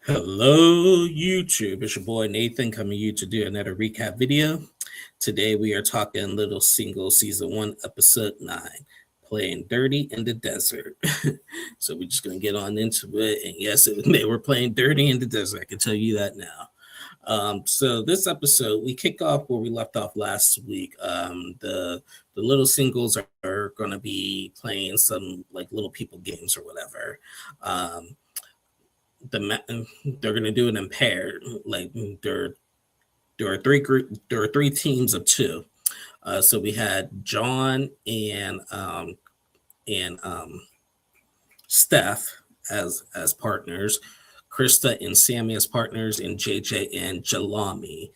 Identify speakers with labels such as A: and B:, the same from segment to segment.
A: Hello, YouTube. It's your boy Nathan coming to you to do another recap video. Today we are talking Little Single Season 1, Episode 9, Playing Dirty in the Desert. So we're just going to get on into it. And yes, they were playing dirty in the desert. I can tell you that now. So this episode, we kick off where we left off last week. The little singles are going to be playing some like little people games or whatever. Um, they're gonna do it in pairs. Like there are three teams of two. So we had John and Steph as partners, Krista and Sammy as partners, and JJ and Jalami.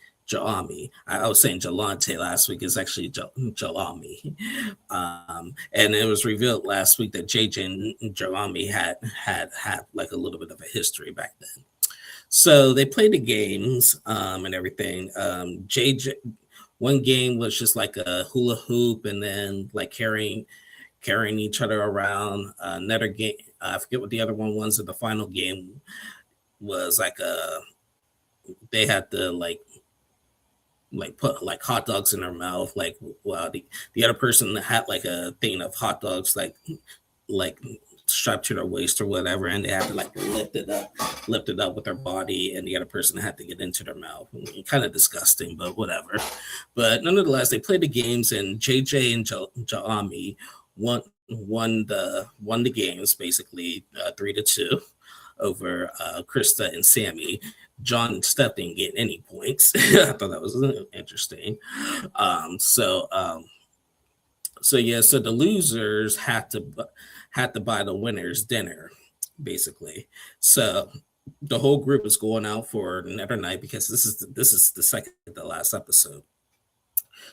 A: I was saying Jalante last week. It's actually Jalami. And it was revealed last week that JJ and Jalami had like a little bit of a history back then. So they played the games and everything. JJ, one game was just like a hula hoop, and then like carrying each other around. Another game, I forget what the other one was. In the final game was like they had to like put like hot dogs in their mouth. Like while the other person had like a thing of hot dogs like strapped to their waist or whatever, and they had to like lift it up with their body, and the other person had to get into their mouth. Kind of disgusting, but whatever. But nonetheless, they played the games, and JJ and Jaami won the games basically 3-2 over Krista and Sammy. John and Steph didn't get any points. I thought that was interesting. So yeah, so the losers had to buy the winners dinner, basically. So the whole group is going out for another night because this is the second to last episode.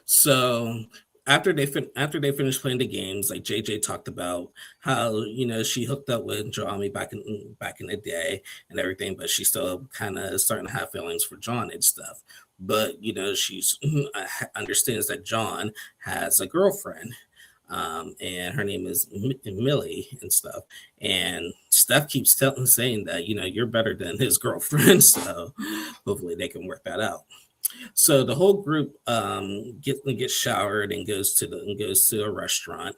A: So after they finished playing the games, like JJ talked about how she hooked up with Jeremy back in the day and everything, but she's still kind of starting to have feelings for John and stuff. But she's understands that John has a girlfriend, and her name is Millie and stuff. And Steph keeps saying that you're better than his girlfriend, so hopefully they can work that out. So the whole group gets showered and goes to a restaurant.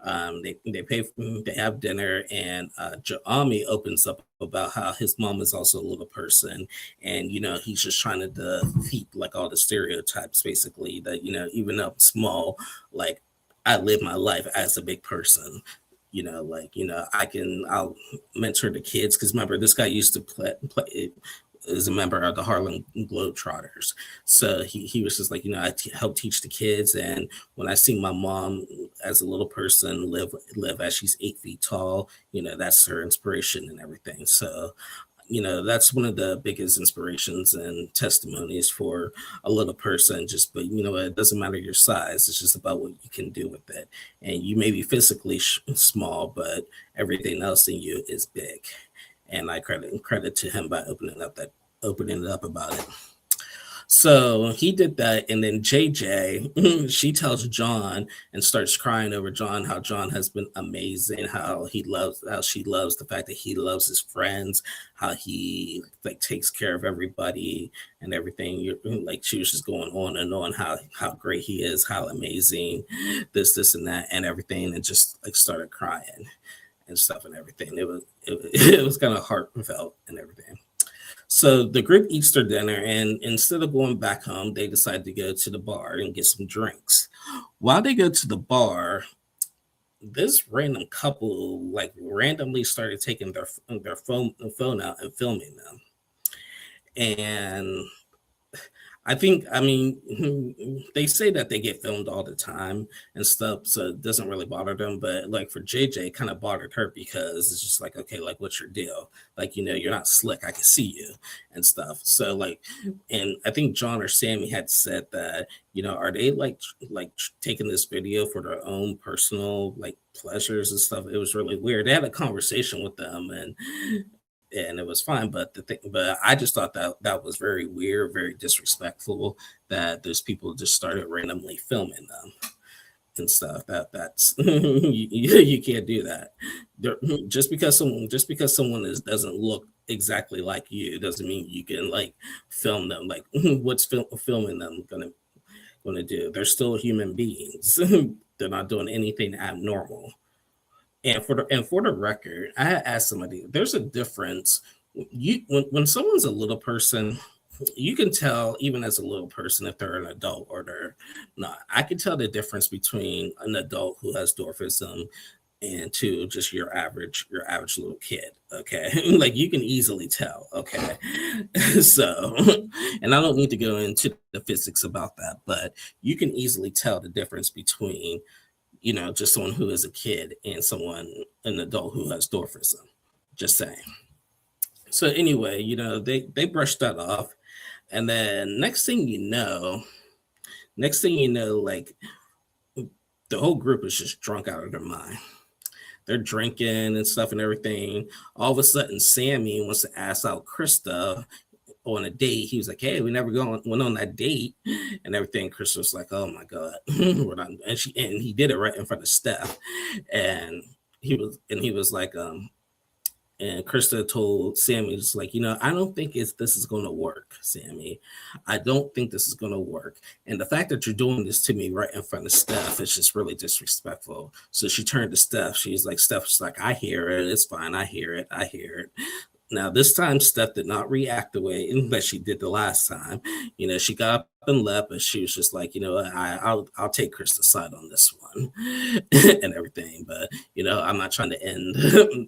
A: They have dinner, and Jaami opens up about how his mom is also a little person, and he's just trying to defeat like all the stereotypes, basically, that even though I'm small, like I live my life as a big person. I'll mentor the kids, because remember, this guy used to play is a member of the Harlem Globetrotters. So he was just like, help teach the kids. And when I see my mom as a little person live as she's 8 feet tall, that's her inspiration and everything. So, that's one of the biggest inspirations and testimonies for a little person. But it doesn't matter your size. It's just about what you can do with it. And you may be physically small, but everything else in you is big. And I credit to him by opening it up about it. So he did that, and then JJ, she tells John and starts crying over John, how John has been amazing, how she loves the fact that he loves his friends, how he like takes care of everybody and everything. Like she was just going on and on how great he is, how amazing this and that and everything, and just like started crying and stuff and everything. It was kind of heartfelt and everything. So the group eats their dinner, and instead of going back home, they decide to go to the bar and get some drinks. While they go to the bar, this random couple like randomly started taking their phone out and filming them. And I mean, they say that they get filmed all the time and stuff, so it doesn't really bother them. But like for JJ, it kind of bothered her because it's just like, okay, like what's your deal? Like, you're not slick. I can see you and stuff. So like, and I think John or Sammy had said that, are they like taking this video for their own personal like pleasures and stuff? It was really weird. They had a conversation with them, and it was fine. But I just thought that was very weird, very disrespectful that those people just started randomly filming them. and stuff. That's you can't do that. There, just because someone doesn't look exactly like you doesn't mean you can like film them. Like what's filming them gonna do? They're still human beings. They're not doing anything abnormal. And for the record, I had asked somebody, there's a difference. When someone's a little person, you can tell even as a little person if they're an adult or they're not. I can tell the difference between an adult who has dwarfism and to just your average little kid. Okay. Like you can easily tell. Okay. So and I don't need to go into the physics about that, but you can easily tell the difference between just someone who is a kid and an adult who has dwarfism. Just saying. So anyway, they brushed that off, and then next thing you know, like the whole group is just drunk out of their mind. They're drinking and stuff and everything. All of a sudden, Sammy wants to ask out Krista on a date. He was like, "Hey, we never went on that date and everything." Krista was like, "Oh my god," and he did it right in front of Steph, and he was like, and Krista told Sammy, just like, I don't think this is going to work, Sammy. I don't think this is going to work. And the fact that you're doing this to me right in front of Steph is just really disrespectful. So she turned to Steph. She's like, Steph's like, I hear it. It's fine. I hear it. I hear it. Now, this time, Steph did not react the way that she did the last time. She got up and left, but she was just like, I'll take Krista's side on this one and everything. But, I'm not trying to end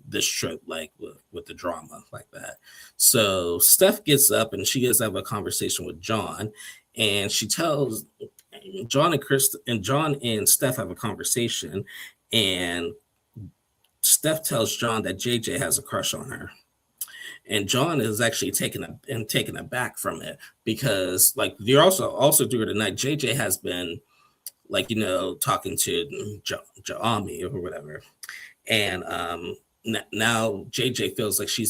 A: this trip like with the drama like that. So Steph gets up and she gets to have a conversation with John, and she tells John and Steph have a conversation, and Steph tells John that JJ has a crush on her. And John is actually taken aback from it because, like, you're also during the night, JJ has been, like, talking to Jaami or whatever, and now JJ feels like she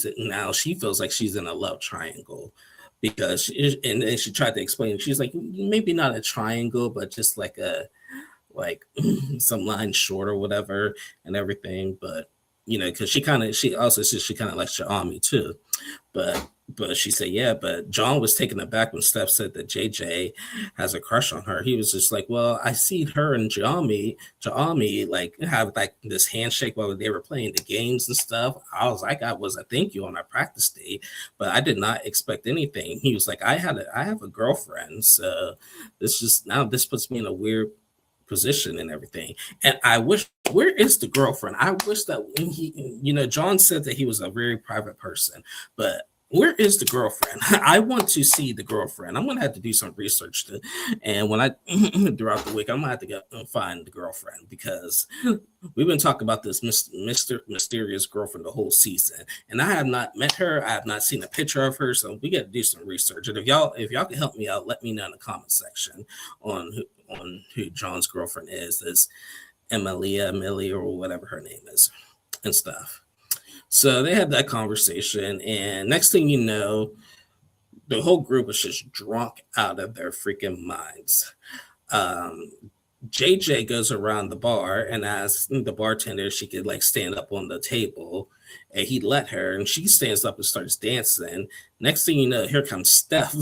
A: feels like she's in a love triangle because and then she tried to explain. She's like, maybe not a triangle, but just like some line short or whatever and everything, but. Because she also says she kind of likes Jaami too, but she said, yeah, but John was taken aback when Steph said that JJ has a crush on her. He was just like, well, I see her and Jaami like have like this handshake while they were playing the games and stuff. I was like, I was a thank you on our practice day, but I did not expect anything. He was like, I have a girlfriend, so this puts me in a weird position and everything. And I wish, where is the girlfriend? I wish that when John said that he was a very private person, but where is the girlfriend? I want to see the girlfriend. I'm gonna have to do some research and when I throughout the week, I'm gonna have to go find the girlfriend because we've been talking about this mysterious girlfriend the whole season, and I have not met her. I have not seen a picture of her, so we got to do some research. And if y'all can help me out, let me know in the comment section on who John's girlfriend is. This Millie, or whatever her name is, and stuff. So they had that conversation, and next thing you know, the whole group was just drunk out of their freaking minds. JJ goes around the bar and asks the bartender if she could like stand up on the table, and he let her, and she stands up and starts dancing. Next thing you know, here comes Steph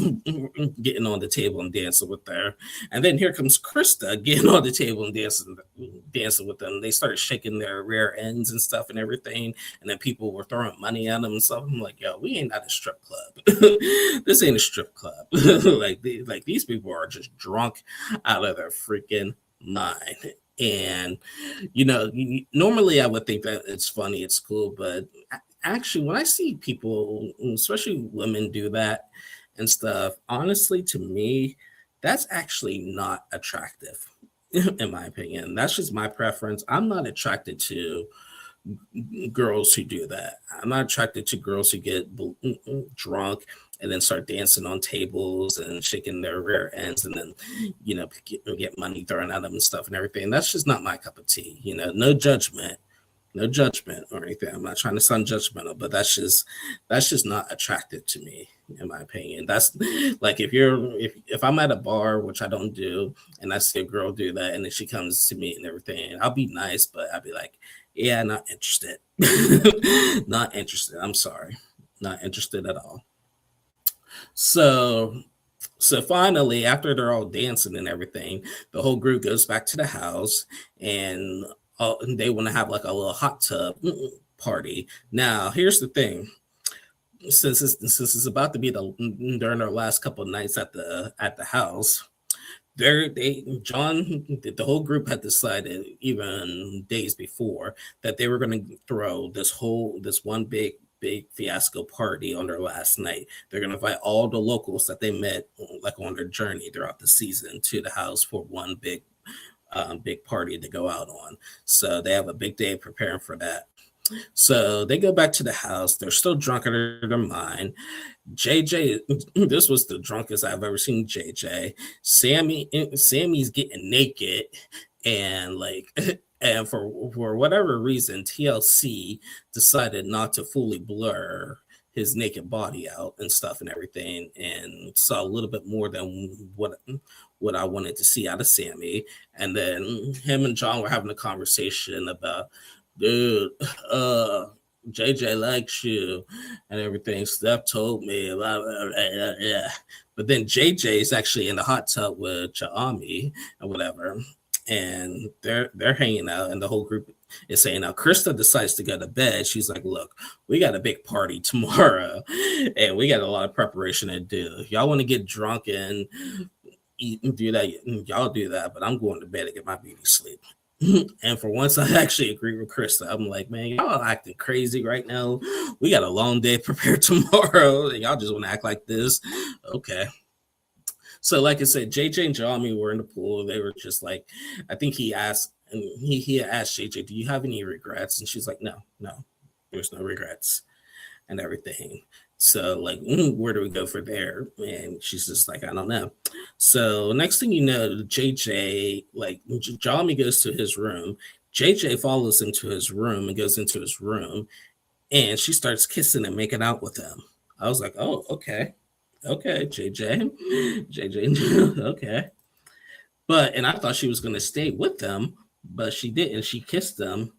A: getting on the table and dancing with her, and then here comes Krista getting on the table and dancing with them. They started shaking their rear ends and stuff and everything, and then people were throwing money at them and stuff. I'm like, yo, we ain't at a strip club. This ain't a strip club. like these people are just drunk out of their freaking mind. And normally I would think that it's funny, it's cool, but actually when I see people, especially women, do that and stuff, honestly, to me, that's actually not attractive. In my opinion, that's just my preference. I'm not attracted to girls who do that. I'm not attracted to girls who get drunk and then start dancing on tables and shaking their rear ends, and then get money thrown at them and stuff and everything. That's just not my cup of tea. No judgment or anything. I'm not trying to sound judgmental, but that's just not attractive to me. in my opinion. That's like if I'm at a bar, which I don't do, and I see a girl do that, and then she comes to me and everything, I'll be nice, but I'll be like, yeah, not interested. Not interested. I'm sorry. Not interested at all. So so finally, after they're all dancing and everything, the whole group goes back to the house, and they want to have like a little hot tub party. Now, here's the thing: since it's about to be during our last couple of nights at the house, the whole group had decided even days before that they were going to throw this one big fiasco party on their last night. They're going to invite all the locals that they met like on their journey throughout the season to the house for one big party to go out on. So they have a big day preparing for that. So they go back to the house. They're still drunk out of their mind. JJ, this was the drunkest I've ever seen JJ. Sammy's getting naked, and like and for whatever reason, TLC decided not to fully blur his naked body out and stuff and everything, and saw a little bit more than what I wanted to see out of Sammy. And then him and John were having a conversation about, dude, JJ likes you and everything. Steph told me blah, blah, blah, blah. But then JJ is actually in the hot tub with Chaami and whatever, and they're hanging out, and the whole group is saying, now Krista decides to go to bed. She's like, look, we got a big party tomorrow and we got a lot of preparation to do. If y'all want to get drunk and eat and do that, y'all do that, but I'm going to bed to get my beauty sleep. And for once, I actually agree with Krista. I'm like, man, y'all acting crazy right now. We got a long day prepared tomorrow, and y'all just want to act like this. Okay. So, like I said, JJ and Jami were in the pool. They were just like, I think he asked, and he asked JJ, do you have any regrets? And she's like, no, there's no regrets and everything. So, like, where do we go from there? And she's just like, I don't know. So, next thing you know, JJ, like, Jami goes to his room. JJ follows into his room and goes into his room, and she starts kissing and making out with him. I was like, oh, okay, JJ, okay. And I thought she was going to stay with them, but she didn't. She kissed them,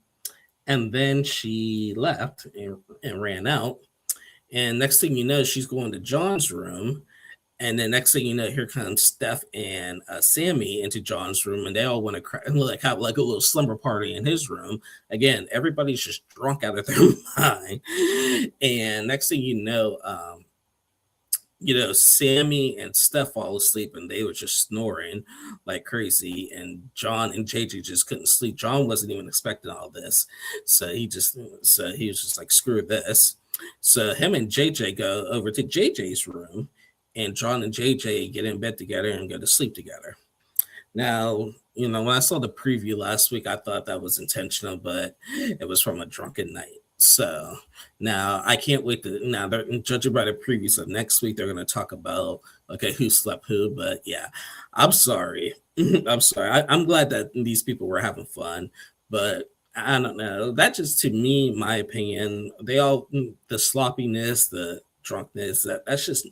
A: and then she left and ran out. And next thing you know, she's going to John's room. And then next thing you know, here comes Steph and Sammy into John's room, and they all want to like have like a little slumber party in his room. Again, everybody's just drunk out of their mind. And next thing Sammy and Steph fall asleep, and they were just snoring like crazy. And John and JJ just couldn't sleep. John wasn't even expecting all this, so he was just like, screw this. So him and JJ go over to JJ's room, and John and JJ get in bed together and go to sleep together. Now, when I saw the preview last week, I thought that was intentional, but it was from a drunken night. So now I can't wait they're judging by the preview. So next week they're going to talk about, okay, who slept who. But yeah, I'm sorry. I'm sorry. I'm glad that these people were having fun, but I don't know. That just, to me, my opinion, the sloppiness, the drunkenness, that's just,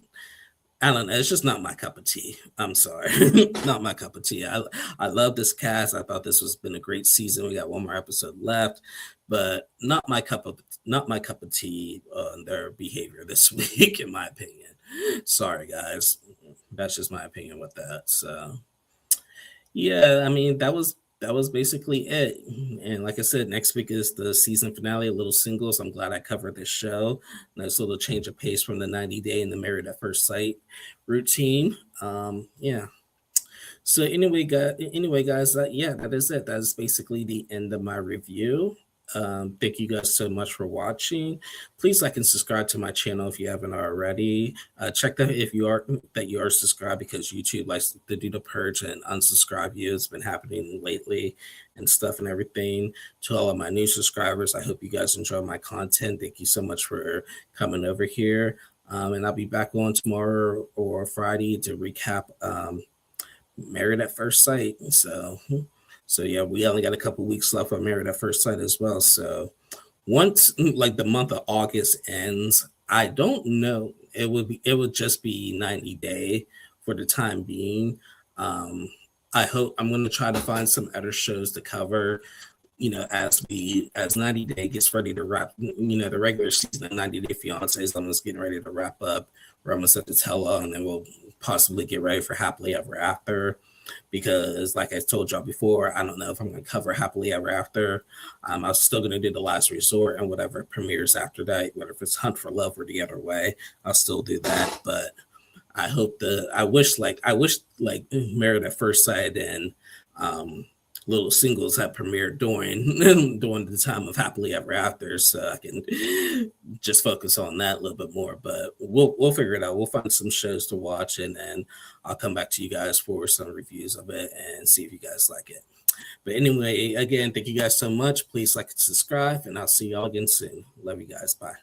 A: I don't know. It's just not my cup of tea. I'm sorry. Not my cup of tea. I love this cast. I thought this has been a great season. We got one more episode left, but not my cup of tea on their behavior this week, in my opinion. Sorry, guys. That's just my opinion with that. So yeah, I mean, that was basically it. And like I said, next week is the season finale, a little singles. I'm glad I covered this show. Nice little change of pace from the 90-day and the Married at First Sight routine. Yeah. So anyway, guys, that is it. That is basically the end of my review. Thank you guys so much for watching. Please like and subscribe to my channel if you haven't already. Check that if you are subscribed, because YouTube likes to do the purge and unsubscribe you. It's been happening lately and stuff and everything. To all of my new subscribers, I hope you guys enjoy my content. Thank you so much for coming over here. And I'll be back on tomorrow or Friday to recap Married at First Sight. So yeah, we only got a couple weeks left on Married at First Sight as well. So once like the month of August ends, I don't know it would just be 90 Day for the time being. I hope I'm going to try to find some other shows to cover, as 90 Day gets ready to wrap, the regular season of 90 Day Fiance is almost getting ready to wrap up. We're almost at the tail end, and then we'll possibly get ready for Happily Ever After. Because, like I told y'all before, I don't know if I'm going to cover Happily Ever After. I'm still going to do The Last Resort and whatever premieres after that, whether if it's Hunt for Love or the other way, I'll still do that. But I wish like Married at First Sight and Little Singles had premiered during the time of Happily Ever After, so I can just focus on that a little bit more. But we'll figure it out. We'll find some shows to watch, and then I'll come back to you guys for some reviews of it and see if you guys like it. But anyway, again, thank you guys so much. Please like and subscribe, and I'll see y'all again soon. Love you guys. Bye.